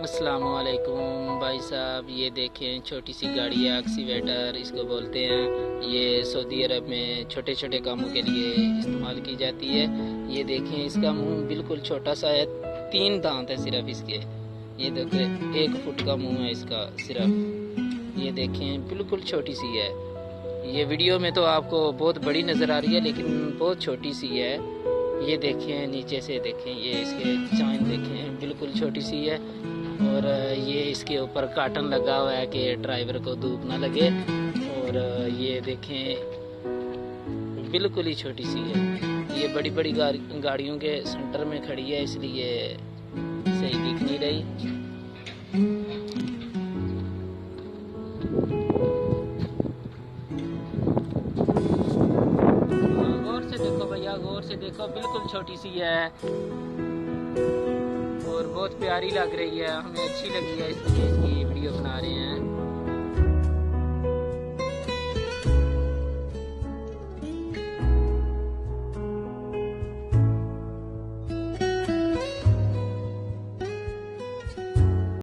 अस्सलामुअलैकुम भाई साहब, ये देखें छोटी सी गाड़ी है, एक्सीवेटर इसको बोलते हैं। ये सऊदी अरब में छोटे छोटे कामों के लिए इस्तेमाल की जाती है। ये देखें, इसका मुंह बिल्कुल छोटा सा है, 3 दांत है सिर्फ इसके। ये देखें 1 फुट का मुंह है इसका सिर्फ। ये देखें बिल्कुल छोटी सी है। ये वीडियो में तो आपको बहुत बड़ी नज़र आ रही है, लेकिन बहुत छोटी सी है। ये देखें नीचे से देखें, ये इसके चाइन देखें बिल्कुल छोटी सी है। और ये इसके ऊपर कार्टन लगा हुआ है कि ड्राइवर को धूप ना लगे। और ये देखें बिल्कुल ही छोटी सी है। ये बड़ी बड़ी गाड़ियों के सेंटर में खड़ी है, इसलिए सही दिख नहीं रही। गौर से देखो भैया, गौर से देखो, बिल्कुल छोटी सी है और बहुत प्यारी लग रही है। हमें अच्छी लगी है, इसलिए इसकी वीडियो बना रहे हैं।